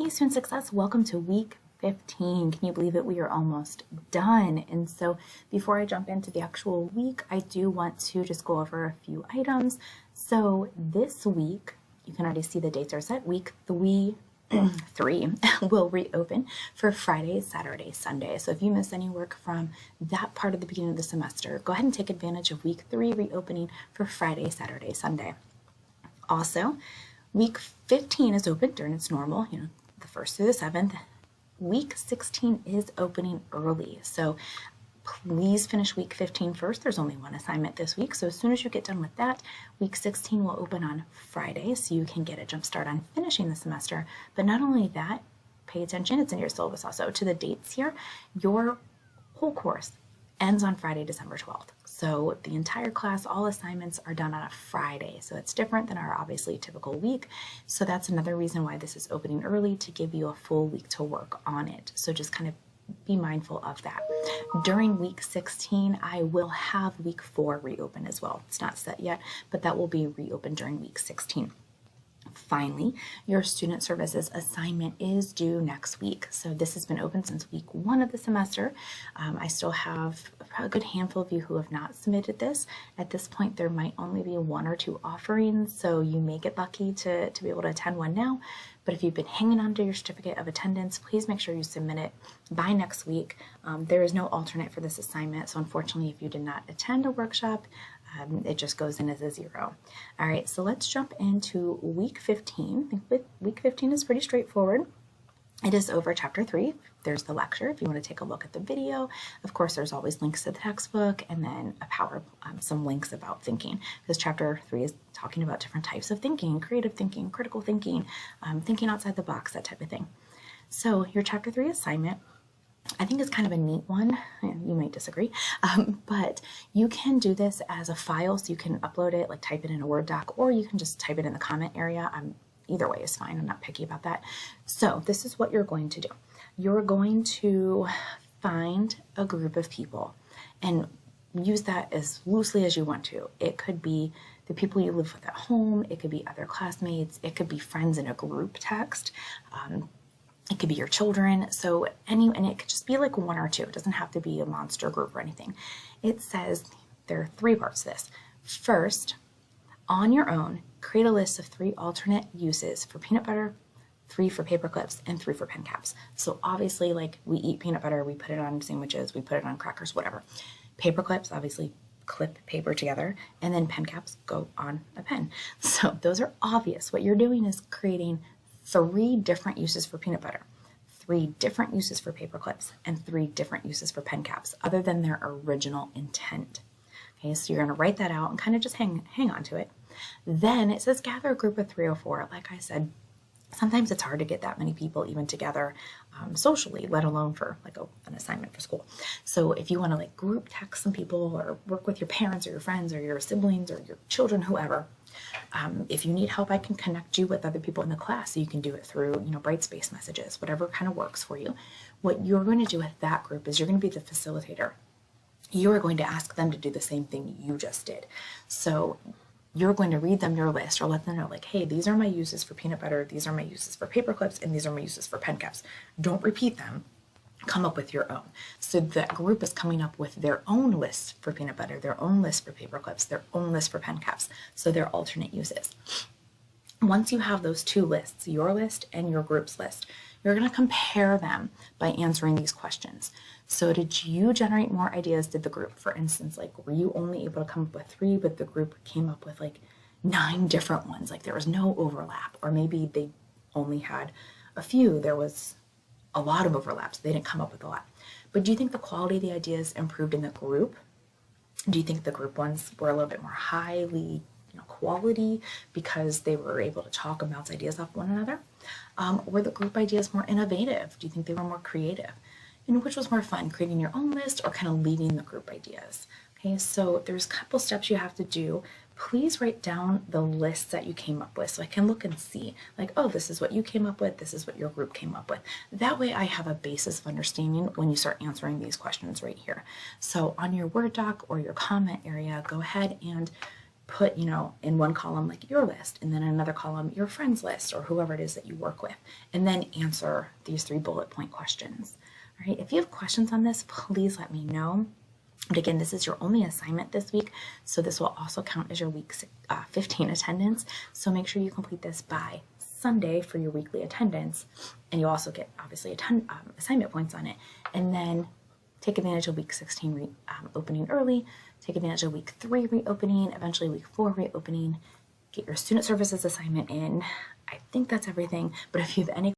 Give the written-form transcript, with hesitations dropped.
Hey, Student Success, welcome to week 15. Can you believe it? We are almost done. And so before I jump into the actual week, I do want to just go over a few items. So this week, you can already see the dates are set. Week 3 will reopen for Friday, Saturday, Sunday. So if you miss any work from that part of the beginning of the semester, go ahead and take advantage of week 3 reopening for Friday, Saturday, Sunday. Also, week 15 is open during its normal, the 1st through the 7th. Week 16 is opening early. So please finish week 15 first. There's only one assignment this week. So as soon as you get done with that, week 16 will open on Friday. So you can get a jump start on finishing the semester. But not only that, pay attention. It's in your syllabus also to the dates here. Your whole course ends on Friday, December 12th. So the entire class, all assignments are done on a Friday. So it's different than our obviously typical week. So that's another reason why this is opening early, to give you a full week to work on it. So just kind of be mindful of that. During week 16, I will have week 4 reopen as well. It's not set yet, but that will be reopened during week 16. Finally, your student services assignment is due next week. So this has been open since week 1 of the semester. I still have a good handful of you who have not submitted this. At this point, there might only be 1 or 2 offerings, so you may get lucky to be able to attend one now. But if you've been hanging on to your certificate of attendance, please make sure you submit it by next week. There is no alternate for this assignment, so unfortunately, if you did not attend a workshop, it just goes in as a 0. All right, so let's jump into week 15. I think week 15 is pretty straightforward. It is over chapter 3. There's the lecture if you want to take a look at the video. Of course, there's always links to the textbook, and then some links about thinking, because chapter 3 is talking about different types of thinking: creative thinking, critical thinking, thinking outside the box, that type of thing. So your chapter 3 assignment, I think it's kind of a neat one. You might disagree, but you can do this as a file, so you can upload it, like type it in a Word doc, or you can just type it in the comment area. Either way is fine. I'm not picky about that. So this is what you're going to do. You're going to find a group of people and use that as loosely as you want to. It could be the people you live with at home. It could be other classmates. It could be friends in a group text. It could be your children. So and it could just be like 1 or 2. It doesn't have to be a monster group or anything. It says there are 3 parts to this. First, on your own, create a list of 3 alternate uses for peanut butter, 3 for paper clips, and 3 for pen caps. So obviously, like, we eat peanut butter, we put it on sandwiches, we put it on crackers, whatever. Paper clips, obviously, clip paper together, and then pen caps go on a pen. So those are obvious. What you're doing is creating 3 different uses for peanut butter, 3 different uses for paper clips, and 3 different uses for pen caps, other than their original intent. Okay, so you're going to write that out and kind of just hang on to it. Then it says gather a group of 3 or 4. Like I said, sometimes it's hard to get that many people even together socially, let alone for like an assignment for school. So if you want to like group text some people, or work with your parents or your friends or your siblings or your children, whoever, if you need help, I can connect you with other people in the class, so you can do it through, Brightspace messages, whatever kind of works for you. What you're going to do with that group is you're going to be the facilitator. You are going to ask them to do the same thing you just did. So you're going to read them your list, or let them know, like, hey, these are my uses for peanut butter, these are my uses for paper clips, and these are my uses for pen caps. Don't repeat them. Come up with your own. So that group is coming up with their own list for peanut butter, their own list for paper clips, their own list for pen caps. So they're alternate uses. Once you have those 2 lists, your list and your group's list, you're going to compare them by answering these questions. So did you generate more ideas? Did the group, for instance, like, were you only able to come up with 3, but the group came up with like 9 different ones? Like, there was no overlap, or maybe they only had a few. There was a lot of overlaps. They didn't come up with a lot. But do you think the quality of the ideas improved in the group? Do you think the group ones were a little bit more highly quality because they were able to talk and bounce ideas off one another? Were the group ideas more innovative? Do you think they were more creative? And which was more fun, creating your own list or kind of leading the group ideas? Okay, so there's a couple steps you have to do. Please write down the lists that you came up with, so I can look and see, like, oh, this is what you came up with, this is what your group came up with. That way I have a basis of understanding when you start answering these questions right here. So on your Word doc or your comment area, go ahead and put, in one column like your list, and then in another column your friend's list or whoever it is that you work with, and then answer these 3 bullet point questions. All right, if you have questions on this, please let me know. But again, this is your only assignment this week, so this will also count as your week 15 attendance. So make sure you complete this by Sunday for your weekly attendance, and you also get obviously assignment points on it. And then take advantage of week 16 opening early, take advantage of week 3 reopening, eventually week 4 reopening, get your student services assignment in. I think that's everything, but if you have any